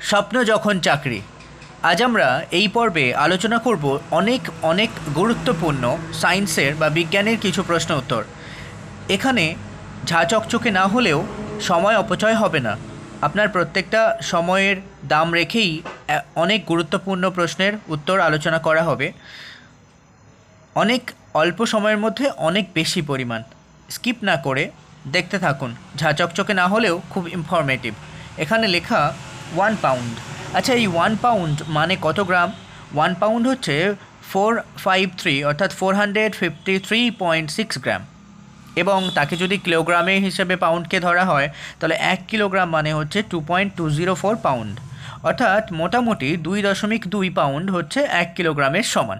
স্বপ্ন যখন চাকরি। আজ আমরা এই পর্বে আলোচনা করব অনেক অনেক গুরুত্বপূর্ণ সায়েন্সের বা বিজ্ঞানের কিছু প্রশ্ন উত্তর। এখানে ঝা চকচকে না হলেও সময় অপচয় হবে না। আপনার প্রত্যেকটা সময়ের দাম রেখেই অনেক গুরুত্বপূর্ণ প্রশ্নের উত্তর আলোচনা করা হবে, অনেক অল্প সময়ের মধ্যে অনেক বেশি পরিমাণ। স্কিপ না করে দেখতে থাকুন, ঝা চকচকে না হলেও খুব ইনফরমেটিভ। এখানে লেখা 1 পাউন্ড। আচ্ছা, এই 1 পাউন্ড মানে কত গ্রাম? 1 পাউন্ড হচ্ছে 453 অর্থাৎ 453.6 গ্রাম। এবং তাকে যদি কিলোগ্রামে হিসেবে পাউন্ডকে ধরা হয় তাহলে 1 কিলোগ্রাম মানে হচ্ছে 2.204 পাউন্ড, অর্থাৎ মোটামুটি 2.2 পাউন্ড হচ্ছে 1 কিলোগ্রামের সমান।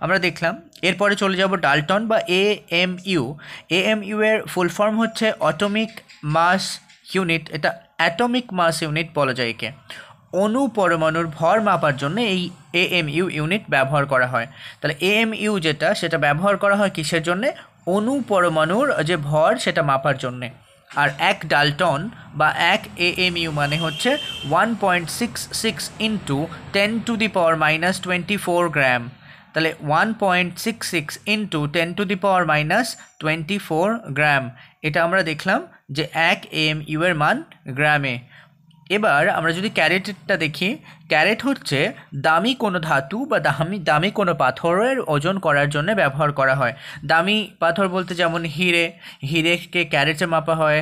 আমরা দেখলাম। এরপরে চলে যাব ডাল্টন বা এএমইউ। এএমইউ এর ফুল ফর্ম হচ্ছে অ্যাটমিক মাস ইউনিট। এটা অ্যাটমিক মাস ইউনিট বলা যায় একে। অণু পরমাণুর ভর মাপার জন্য এই এএমইউ ইউনিট ব্যবহার করা হয়। তাহলে এএমইউ যেটা, সেটা ব্যবহার করা হয় কিসের জন্যে? অণু পরমাণুর যে ভর সেটা মাপার জন্যে। আর 1 ডাল্টন বা 1 এএমইউ মানে হচ্ছে 1.66 ইন্টু 10⁻⁻24 গ্রাম। তাহলে 1.66 ইন্টু 10⁻⁻24 গ্রাম। এটা আমরা দেখলাম যে 1 এএমইউ এর মান গ্রামে। এবার আমরা যদি ক্যারেটটা দেখি, ক্যারেট হচ্ছে দামি কোনো ধাতু বা দামি কোনো পাথরের ওজন করার জন্য ব্যবহার করা হয়। দামি পাথর বলতে যেমন হিরেকে ক্যারেটে মাপা হয়।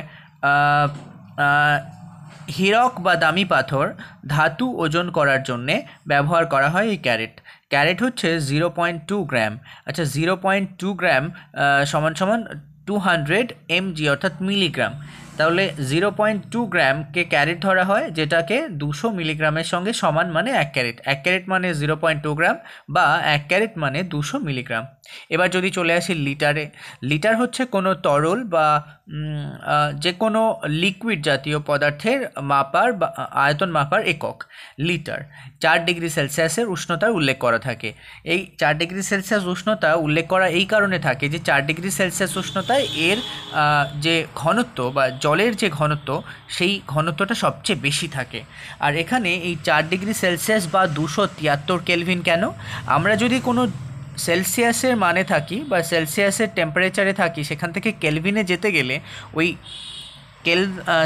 হীরক বা দামি পাথর ধাতু ওজন করার জন্যে ব্যবহার করা হয় এই ক্যারেট। ক্যারেট হচ্ছে 0.2 গ্রাম। আচ্ছা, 0.2 গ্রাম সমান সমান 200 mg অর্থাৎ মিলিগ্রাম। তাহলে 0.2 গ্রামকে ক্যারেট ধরা হয়, যেটাকে 200 মিলিগ্রামের সঙ্গে সমান, মানে 1 ক্যারেট। 1 ক্যারেট মানে 0.2 গ্রাম বা 1 ক্যারেট মানে 200 মিলিগ্রাম। এবার যদি চলে আসি লিটারে, লিটার হচ্ছে কোনো তরল বা যে কোনো লিকুইড জাতীয় পদার্থের মাপার বা আয়তন মাপার একক লিটার। 4 ডিগ্রি সেলসিয়াসের উষ্ণতার উল্লেখ করা থাকে। এই 4 ডিগ্রি সেলসিয়াস উষ্ণতা উল্লেখ করা এই কারণে থাকে যে 4 ডিগ্রি সেলসিয়াস উষ্ণতায় এর যে ঘনত্ব বা জলের যে ঘনত্ব, সেই ঘনত্বটা সবচেয়ে বেশি থাকে। আর এখানে এই 4 ডিগ্রি সেলসিয়াস বা 273 কেলভিন কেন? আমরা যদি কোনো সেলসিয়াসের মানে থাকি বা সেলসিয়াসের টেম্পারেচারে থাকি, সেখান থেকে কেলভিনে যেতে গেলে ওই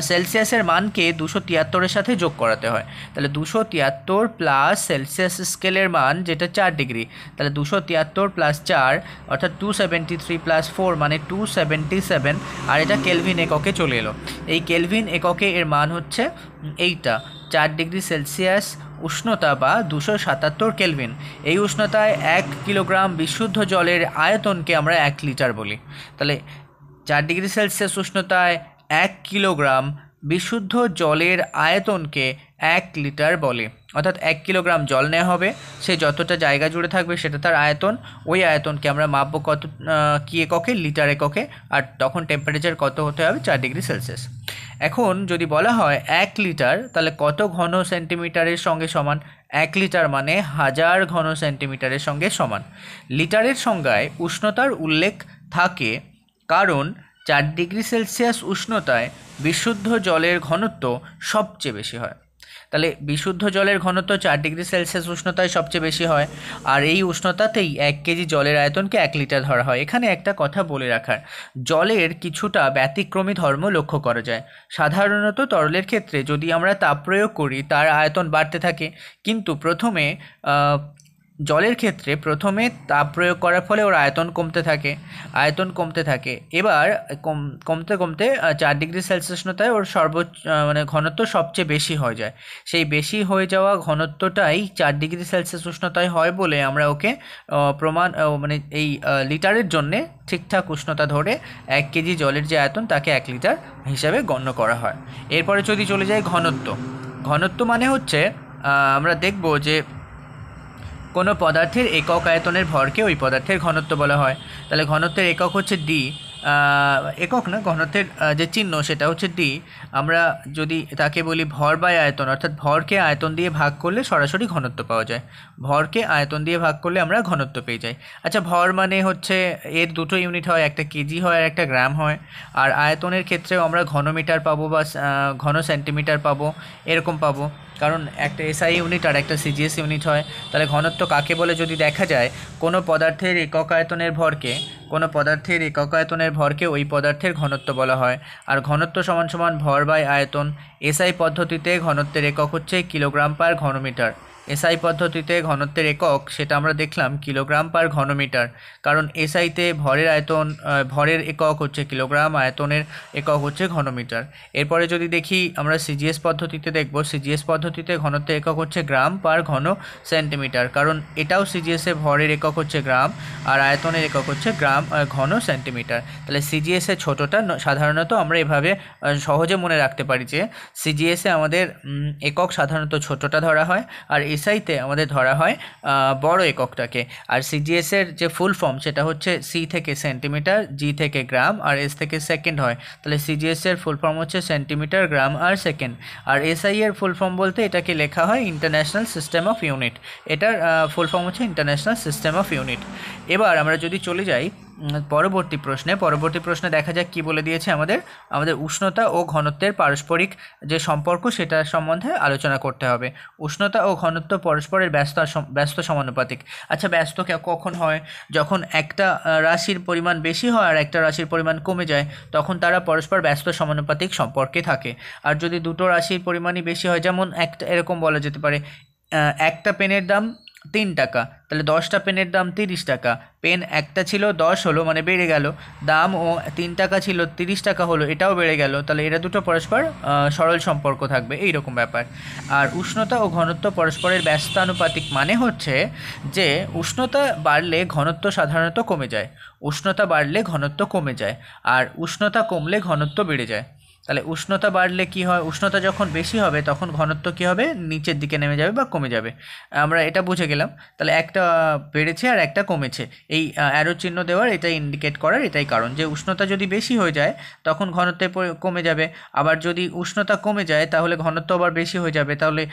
সেলসিয়াসের মানকে 273-এর সাথে যোগ করাতে হয়। তাহলে 273 প্লাস সেলসিয়াস স্কেলের মান যেটা 4 ডিগ্রি, তাহলে 273 প্লাস 4 অর্থাৎ 273 প্লাস 4 মানে 277। আর এটা কেলভিন এককে চলে এলো। এই কেলভিন এককে এর মান হচ্ছে এইটা, 4 ডিগ্রি সেলসিয়াস উষ্ণতা বা 277 কেলভিন। এই উষ্ণতায় 1 কিলোগ্রাম বিশুদ্ধ জলের আয়তনকে আমরা 1 লিটার বলি। তাহলে 4 ডিগ্রি সেলসিয়াস উষ্ণতায় 1 কিলোগ্রাম বিশুদ্ধ জলের আয়তনকে 1 লিটার বলে। অর্থাৎ 1 কিলোগ্রাম জল নেওয়া হবে, সে যতটা জায়গা জুড়ে থাকবে সেটা তার আয়তন। ওই আয়তনকে আমরা মাপবো কত, কী এককে? লিটার এককে। আর তখন টেম্পারেচার কত হতে হবে? 4 ডিগ্রি সেলসিয়াস। এখন যদি বলা হয় 1 লিটার, তাহলে কত ঘন সেন্টিমিটারের সঙ্গে সমান? 1 লিটার মানে 1000 ঘন সেন্টিমিটারের সঙ্গে সমান। লিটারের সংজ্ঞায় উষ্ণতার উল্লেখ থাকে কারণ 4 ডিগ্রি সেলসিয়াস উষ্ণতায় বিশুদ্ধ জলের ঘনত্ব সবচেয়ে বেশি হয়। তাহলে বিশুদ্ধ জলের ঘনত্ব 4 ডিগ্রি সেলসিয়াস উষ্ণতায় সবচেয়ে বেশি হয়। আর এই উষ্ণতাতেই 1 কেজি জলের আয়তনকে 1 লিটার ধরা হয়। এখানে একটা কথা বলে রাখার, জলের কিছুটা ব্যতিক্রমী ধর্ম লক্ষ্য করা যায়। সাধারণত তরলের ক্ষেত্রে যদি আমরা তাপ প্রয়োগ করি তার আয়তন বাড়তে থাকে, কিন্তু জলের ক্ষেত্রে প্রথমে তাপ প্রয়োগ করার ফলে ওর আয়তন কমতে থাকে। এবার কমতে কমতে 4 ডিগ্রি সেলসিয়াস উষ্ণতায় ওর সর্বোচ্চ মানে ঘনত্ব সবচেয়ে বেশি হয়ে যায়। সেই বেশি হয়ে যাওয়া ঘনত্বটাই 4 ডিগ্রি সেলসিয়াস উষ্ণতায় হয় বলে আমরা ওকে মানে এই লিটারের জন্যে ঠিকঠাক উষ্ণতা ধরে 1 কেজি জলের যে আয়তন তাকে 1 লিটার হিসাবে গণ্য করা হয়। এরপরে যদি চলে যাই ঘনত্ব মানে হচ্ছে আমরা দেখব যে কোনো পদার্থের একক আয়তনের ভরকে ওই পদার্থের ঘনত্ব বলা হয়। তাহলে ঘনত্বের একক হচ্ছে ডি। একক না, ঘনত্বের যে চিহ্ন সেটা হচ্ছে ডি। আমরা যদি তাকে বলি ভর বাই আয়তন, অর্থাৎ ভরকে আয়তন দিয়ে ভাগ করলে সরাসরি ঘনত্ব পাওয়া যায়। ভরকে আয়তন দিয়ে ভাগ করলে আমরা ঘনত্ব পেয়ে যাই। আচ্ছা, ভর মানে হচ্ছে এর দুটো ইউনিট হয়, একটা কেজি হয় আর একটা গ্রাম হয়। আর আয়তনের ক্ষেত্রেও আমরা ঘনমিটার পাবো বা ঘন সেন্টিমিটার পাবো, এরকম পাবো। কারণ একটা এসআই ইউনিট আর একটা সিজিএস ইউনিট হয়। তাহলে ঘনত্ব কাকে বলে যদি দেখা যায়, কোনো পদার্থের একক আয়তনের ভরকে ওই পদার্থের ঘনত্ব বলা হয়। আর ঘনত্ব সমান সমান ভর বাই আয়তন। এসআই পদ্ধতিতে ঘনত্বের একক হচ্ছে কিলোগ্রাম পার ঘনমিটার। এসআই পদ্ধতিতে ঘনত্বের একক সেটা আমরা দেখলাম কিলোগ্রাম পার ঘনমিটার, কারণ এসআইতে ভরের একক হচ্ছে কিলোগ্রাম, আয়তনের একক হচ্ছে ঘনমিটার। এরপরে যদি দেখি আমরা সিজিএস পদ্ধতিতে দেখব, সিজিএস পদ্ধতিতে ঘনত্বের একক হচ্ছে গ্রাম পার ঘন সেন্টিমিটার, কারণ এটাও সিজিএসে ভরের একক হচ্ছে গ্রাম আর আয়তনের একক হচ্ছে গ্রাম ঘন সেন্টিমিটার। তাহলে সিজিএসে ছোটোটা সাধারণত আমরা এভাবে সহজে মনে রাখতে পারি যে সিজিএসে আমাদের একক সাধারণত ছোটোটা ধরা হয়, আর এসআইতে আমাদের ধরা হয় বড় এককটাকে। আর সিজিএসের যে ফুল ফর্ম সেটা হচ্ছে সি থেকে সেন্টিমিটার, জি থেকে গ্রাম, আর এস থেকে সেকেন্ড হয়। তাহলে সিজিএসের ফুল ফর্ম হচ্ছে সেন্টিমিটার, গ্রাম আর সেকেন্ড। আর এসআই এর ফুল ফর্ম বলতে এটাকে লেখা হয় ইন্টারন্যাশনাল সিস্টেম অফ ইউনিট। এটার ফুল ফর্ম হচ্ছে ইন্টারন্যাশনাল সিস্টেম অফ ইউনিট। এবার আমরা যদি চলে যাই পরবর্তী প্রশ্নে দেখা যাক কি বলে দিয়েছে আমাদের উষ্ণতা ও ঘনত্বের পারস্পরিক যে সম্পর্ক সেটা সম্বন্ধে আলোচনা করতে হবে। উষ্ণতা ও ঘনত্ব পরস্পরের ব্যস্ত সমানুপাতিক। আচ্ছা, ব্যস্ত কখন হয়? যখন একটা রাশির পরিমাণ বেশি হয় আর একটা রাশির পরিমাণ কমে যায়, তখন তারা পরস্পর ব্যস্ত সমানুপাতিক সম্পর্কে থাকে। আর যদি দুটো রাশির পরিমাণই বেশি হয়, যেমন একটা এরকম বলা যেতে পারে একটা পেনের দাম 3 টাকা, তাহলে 10টা পেনের দাম 30 টাকা। পেন একটা ছিল 10 হলো, মানে বেড়ে গেল দাম, ও 3 টাকা ছিল 30 টাকা হলো, এটাও বেড়ে গেল। তাহলে এরা দুটো পরস্পর সরল সম্পর্ক থাকবে, এইরকম ব্যাপার। আর উষ্ণতা ও ঘনত্ব পরস্পরের ব্যস্তানুপাতিক মানে হচ্ছে যে উষ্ণতা বাড়লে ঘনত্ব সাধারণত কমে যায়, উষ্ণতা বাড়লে ঘনত্ব কমে যায়, আর উষ্ণতা কমলে ঘনত্ব বেড়ে যায়। তাহলে উষ্ণতা বাড়লে কি হয়? উষ্ণতা যখন বেশি হবে তখন ঘনত্ব কি হবে? নিচের দিকে নেমে যাবে বা কমে যাবে। আমরা এটা বুঝে গেলাম। তাহলে একটা বেড়েছে আর একটা কমেছে, এই অ্যারো চিহ্ন দেওয়ার এটাই ইন্ডিকেট করার এটাই কারণ যে উষ্ণতা যদি বেশি হয়ে যায় তখন ঘনত্ব কমে যাবে, আবার যদি উষ্ণতা কমে যায় তাহলে ঘনত্ব আবার বেশি হয়ে যাবে। তাহলে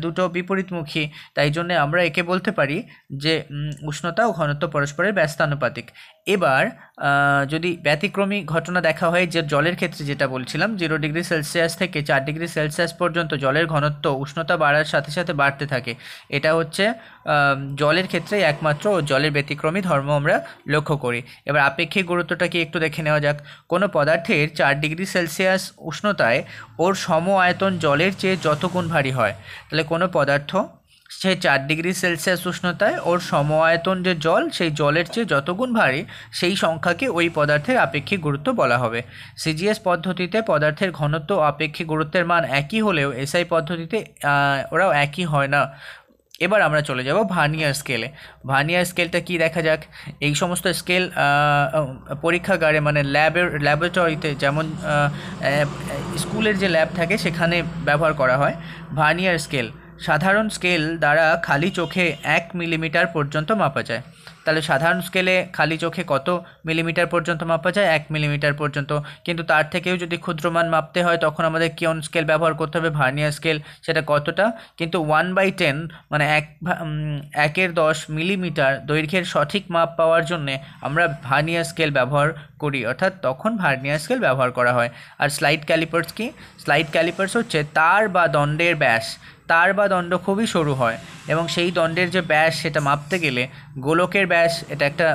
দুটো বিপরীতমুখী, তাই জন্য আমরা একে বলতে পারি যে উষ্ণতা ও ঘনত্ব পরস্পরের ব্যস্তানুপাতিক। এবার যদি ব্যতিক্রমী ঘটনা দেখা হয়, যে জলের ক্ষেত্রে যেটা বলছিলাম, 0 ডিগ্রি সেলসিয়াস থেকে 4 ডিগ্রি সেলসিয়াস পর্যন্ত জলের ঘনত্ব উষ্ণতা বাড়ার সাথে সাথে বাড়তে থাকে। এটা হচ্ছে জলের ক্ষেত্রে একমাত্র জলের ব্যতিক্রমী ধর্ম আমরা লক্ষ্য করি। এবার আপেক্ষিক গুরুত্বটা কি একটু দেখে নেওয়া যাক। কোনো পদার্থের 4 ডিগ্রি সেলসিয়াস উষ্ণতায় ওর সম আয়তন জলের চেয়ে যত গুণ ভারী হয়, তাহলে কোনো পদার্থ সে 4 ডিগ্রি সেলসিয়াস উষ্ণতায় ওর সম আয়তন যে জল, সেই জলের চেয়ে যত গুণ ভারী, সেই সংখ্যাকে ওই পদার্থের আপেক্ষিক গুরুত্ব বলা হবে। সিজিএস পদ্ধতিতে পদার্থের ঘনত্ব ও আপেক্ষিক গুরুত্বের মান একই হলেও এসআই পদ্ধতিতে ওরাও একই হয় না। এবার আমরা চলে যাব ভার্নিয়ার স্কেলে। ভার্নিয়ার স্কেলটা কি দেখা যাক। এই সমস্ত স্কেল পরীক্ষাগারে মানে ল্যাবরেটরিতে, যেমন স্কুলের যে ল্যাব থাকে সেখানে ব্যবহার করা হয়। ভার্নিয়ার স্কেল সাধারণ স্কেল দ্বারা খালি চোখে 1 মিলিমিটার পর্যন্ত মাপা যায়। তাহলে সাধারণ স্কেলে খালি চোখে কত মিলিমিটার পর্যন্ত মাপা যায়? 1 মিলিমিটার পর্যন্ত। কিন্তু তার থেকেও যদি ক্ষুদ্রমান মাপতে হয় তখন আমাদের কোন স্কেল ব্যবহার করতে হবে? Vernier scale. সেটা কতটা? কিন্তু 1/10 মানে 1/10 মিলিমিটার দৈর্ঘ্যের সঠিক মাপ পাওয়ার জন্যে আমরা ভার্নিয়ার স্কেল ব্যবহার করি, অর্থাৎ তখন ভার্নিয়ার স্কেল ব্যবহার করা হয়। আর স্লাইড ক্যালিপার্স কি? স্লাইড ক্যালিপার্স হচ্ছে তার বা দণ্ডের ব্যাস। তার বা দণ্ড খুবই সরু হয় এবং সেই দণ্ডের যে ব্যাস সেটা মাপতে গেলে গোলকের ব্যাস, এটা একটা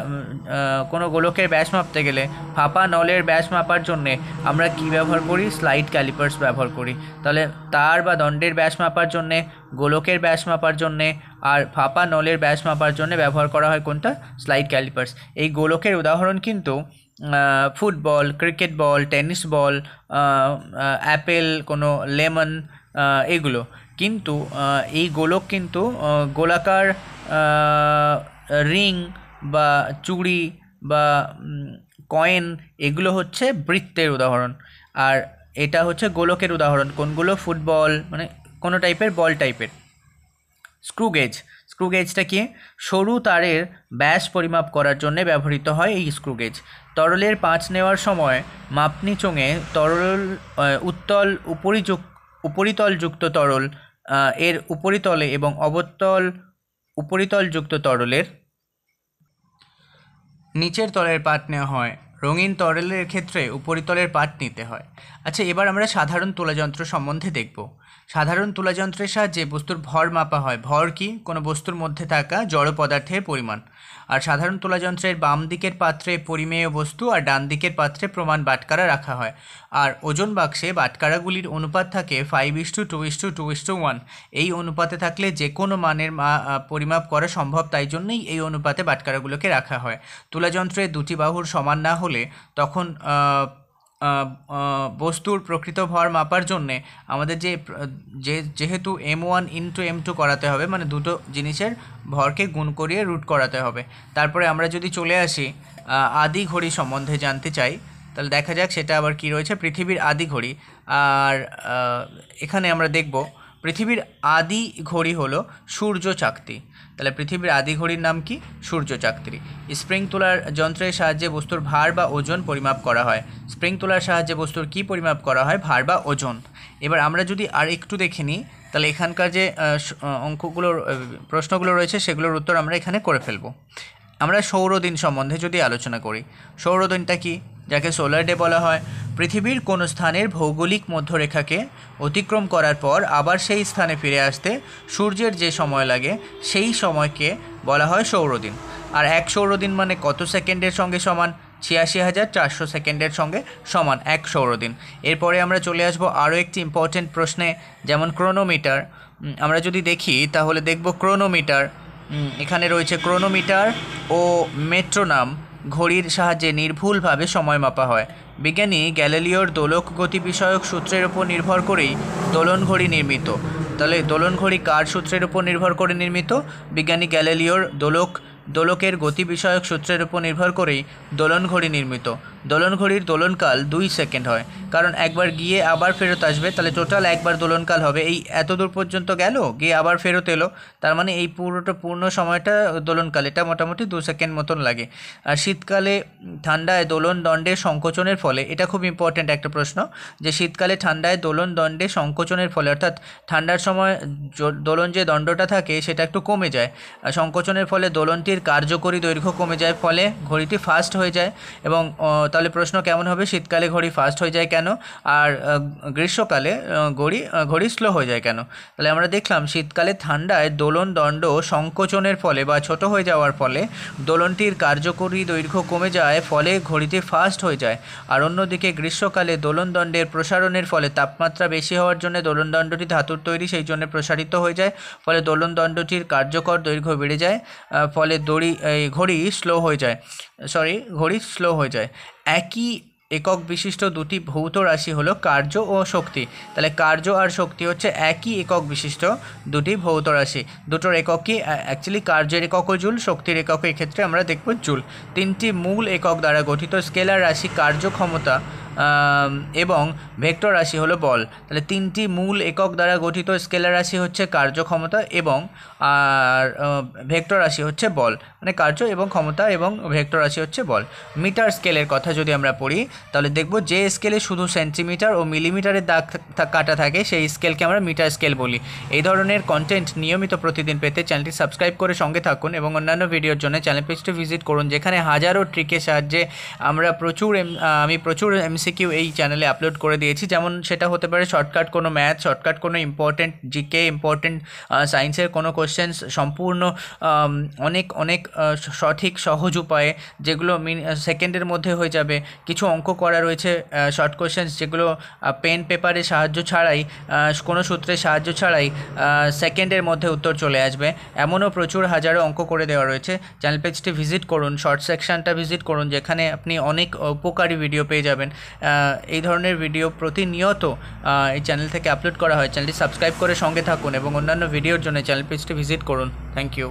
কোনো গোলকের ব্যাস মাপতে গেলে ফাঁপা নলের ব্যাস মাপার জন্যে আমরা কি ব্যবহার করি? স্লাইড ক্যালিপার্স ব্যবহার করি। তাহলে তার বা দণ্ডের ব্যাস মাপার জন্যে, গোলকের ব্যাস মাপার জন্যে আর ফাঁপা নলের ব্যাস মাপার জন্যে ব্যবহার করা হয় কোনটা? Slide callipers. এই গোলকের উদাহরণ কিন্তু football, cricket ball, tennis ball, Apple, কোনো লেমন, এগুলো। কিন্তু এই গোলক কিন্তু গোলাকার রিং বা চুড়ি বা কয়েন, এগুলো হচ্ছে বৃত্তের উদাহরণ। আর এটা হচ্ছে গোলকের উদাহরণ। কোনগুলো? ফুটবল মানে কোনো টাইপের বল টাইপের। স্ক্রুগেজ। স্ক্রুগেজটা কি? সরু তারের ব্যাস পরিমাপ করার জন্য ব্যবহৃত হয় এই স্ক্রুগেজ। তরলের পাঁচ নেওয়ার সময় মাপনি চোঙে তরল উপরিতলযুক্ত তরল এর উপরিতলে এবং উপরিতলযুক্ত তরলের নিচের তলের পাট নেওয়া হয়। রঙিন তরলের ক্ষেত্রে উপরিতলের পাট নিতে হয়। আচ্ছা, এবার আমরা সাধারণ তোলা যন্ত্র সম্বন্ধে দেখব। সাধারণ তুলাযন্ত্রের সাহায্যে বস্তুর ভর মাপা হয়। ভর কি? কোনো বস্তুর মধ্যে থাকা জড় পদার্থের পরিমাণ। আর সাধারণ তুলাযন্ত্রের বাম দিকের পাত্রে পরিমেয় বস্তু আর ডান দিকের পাত্রে প্রমাণ বাটখারা রাখা হয়। আর ওজন বাক্সে বাটখারাগুলির অনুপাত থাকে 5:2:2:1। এই অনুপাতে থাকলে যে কোনো মানের পরিমাপ করা সম্ভব, তাই জন্যই এই অনুপাতে বাটখারাগুলোকে রাখা হয়। তুলাযন্ত্রের দুটি বাহুর সমান না হলে তখন বস্তুর প্রকৃত ভর মাপার জন্যে আমাদের যেহেতু M1 × M2 করাতে হবে, মানে দুটো জিনিসের ভরকে গুণ করিয়ে রুট করাতে হবে। তারপরে আমরা যদি চলে আসি আদি ঘড়ি সম্বন্ধে জানতে চাই, তাহলে দেখা যাক সেটা আবার কি রয়েছে। পৃথিবীর আদি ঘড়ি। আর এখানে আমরা দেখব পৃথিবীর আদি ঘড়ি হলো সূর্য চাকতি। তাহলে পৃথিবীর আদি ঘড়ির নাম কি? সূর্য চাকতি। স্প্রিং তোলার যন্ত্রের সাহায্যে বস্তুর ভার বা ওজন পরিমাপ করা হয়। স্প্রিং তোলার সাহায্যে বস্তুর কি পরিমাপ করা হয়? ভার বা ওজন। এবার আমরা যদি আর একটু দেখে নিই, তাহলে এখানকার যে প্রশ্নগুলো রয়েছে সেগুলোর উত্তর আমরা এখানে করে ফেলব। আমরা সৌরদিন সম্বন্ধে যদি আলোচনা করি, সৌরদিনটা কি? যাকে সোলার ডে বলা হয়। পৃথিবীর কোনো স্থানের ভৌগোলিক মধ্যরেখাকে অতিক্রম করার পর আবার সেই স্থানে ফিরে আসতে সূর্যের যে সময় লাগে সেই সময়কে বলা হয় সৌরদিন। আর এক সৌরদিন মানে কত সেকেন্ডের সঙ্গে সমান? ৮৬,৪০০ সেকেন্ডের সঙ্গে সমান এক সৌরদিন। এরপরে আমরা চলে আসব আরও একটি ইম্পর্টেন্ট প্রশ্নে, যেমন ক্রোনোমিটার। আমরা যদি দেখি তাহলে দেখব ক্রোনোমিটার। এখানে রয়েছে ক্রোনোমিটার ও মেট্রোনাম ঘড়ির সাহায্যে নির্ভুলভাবে সময় মাপা হয়। বিজ্ঞানী গ্যালিলিওর দোলক গতি বিষয়ক সূত্রের উপর নির্ভর করেই দোলন ঘড়ি নির্মিত। তাহলে দোলন ঘড়ি কার সূত্রের উপর নির্ভর করে নির্মিত? বিজ্ঞানী গ্যালিলিওর দোলকের গতি বিষয়ক সূত্রের উপর নির্ভর করেই দোলন ঘড়ি নির্মিত। দোলন ঘড়ির দোলনকাল 2 সেকেন্ড হয়, কারণ একবার গিয়ে আবার ফেরত আসবে, তাহলে টোটাল একবার দোলনকাল হবে। এই এত দূর পর্যন্ত গেল, গিয়ে আবার ফেরত এলো, তার মানে এই পূর্ণ সময়টা দোলনকাল, এটা মোটামুটি 2 সেকেন্ড মতন লাগে। আর শীতকালে ঠান্ডায় দোলন দণ্ডের সংকোচনের ফলে, এটা খুব ইম্পর্ট্যান্ট একটা প্রশ্ন, যে শীতকালে ঠান্ডায় দোলন দণ্ডে সংকোচনের ফলে, অর্থাৎ ঠান্ডার সময় দোলন যে দণ্ডটা থাকে সেটা একটু কমে যায়, সংকোচনের ফলে দোলনটির কার্যকরী দৈর্ঘ্য কমে যায়, ফলে ঘড়িটি ফাস্ট হয়ে যায়। এবং তাহলে প্রশ্ন কেমন হবে? শীতকালে ঘড়ি ফাস্ট হয়ে যায় কেন, আর গ্রীষ্মকালে ঘড়ি স্লো হয়ে যায় কেন? তাহলে আমরা দেখলাম শীতকালে ঠান্ডায় দোলন দণ্ড সংকোচনের ফলে বা ছোট হয়ে যাওয়ার ফলে দোলনটির কার্যকরী দৈর্ঘ্য কমে যায়, ফলে ঘড়িটি ফাস্ট হয়ে যায়। আর অন্যদিকে গ্রীষ্মকালে দোলন দণ্ডের প্রসারণের ফলে তাপমাত্রা বেশি হওয়ার জন্য দোলন দণ্ডটি ধাতুর তৈরি, সেই জন্য প্রসারিত হয়ে যায়, ফলে দোলন দণ্ডটির কার্যকর দৈর্ঘ্য বেড়ে যায়, ফলে ঘড়ি স্লো হয়ে যায়। একই একক বিশিষ্ট দুটি ভৌত রাশি হলো কার্য ও শক্তি। তাহলে কার্য আর শক্তি হচ্ছে একই একক বিশিষ্ট দুটি ভৌত রাশি। দুটোর একক কি? অ্যাকচুয়ালি কার্যের একক জুল, শক্তির একক এক্ষেত্রে আমরা দেখব জুল। তিনটি মূল একক দ্বারা গঠিত স্কেলার রাশি কার্য ক্ষমতা এবং ভেক্টর রাশি হলো বল। তাহলে তিনটি মূল একক দ্বারা গঠিত স্কেলার রাশি হচ্ছে কার্যক্ষমতা এবং আর ভেক্টর রাশি হচ্ছে বল, মানে কার্য এবং ক্ষমতা এবং ভেক্টর রাশি হচ্ছে বল। মিটার স্কেলের কথা যদি আমরা পড়ি, তাহলে দেখব যে স্কেলে শুধু সেন্টিমিটার ও মিলিমিটারের দাগ কাটা থাকে সেই স্কেলকে আমরা মিটার স্কেল বলি। এই ধরনের কন্টেন্ট নিয়মিত প্রতিদিন পেতে চ্যানেলটি সাবস্ক্রাইব করে সঙ্গে থাকুন এবং অন্যান্য ভিডিওর জন্য চ্যানেল পেজটি ভিজিট করুন, যেখানে হাজারো ট্রিকের সাহায্যে আমি প্রচুর MCQ এই চ্যানেলে আপলোড করে দিয়েছি। যেমন সেটা হতে পারে শর্টকাট কোনো ম্যাথ, শর্টকাট কোনো ইম্পর্টেন্ট জিকে, ইম্পর্টেন্ট সায়েন্সের কোনো কোশ্চেন্স সম্পূর্ণ অনেক সঠিক সহজ উপায়ে, যেগুলো সেকেন্ডের মধ্যে হয়ে যাবে। কিছু অঙ্ক করা রয়েছে শর্ট কোশ্চেন্স, যেগুলো পেন পেপারের সাহায্য ছাড়াই, কোনো সূত্রের সাহায্য ছাড়াই সেকেন্ডের মধ্যে উত্তর চলে আসবে। এমনও প্রচুর হাজারো অঙ্ক করে দেওয়া রয়েছে। চ্যানেল পেজটি ভিজিট করুন, শর্ট সেকশনটা ভিজিট করুন, যেখানে আপনি অনেক উপকারী ভিডিও পেয়ে যাবেন। এই ধরনের ভিডিও প্রতিনিয়ত এই চ্যানেল থেকে আপলোড করা হয়। চ্যানেলটি সাবস্ক্রাইব করে সঙ্গে থাকুন এবং অন্যান্য ভিডিওর জন্য চ্যানেল পেজটি ভিজিট করুন। Thank you.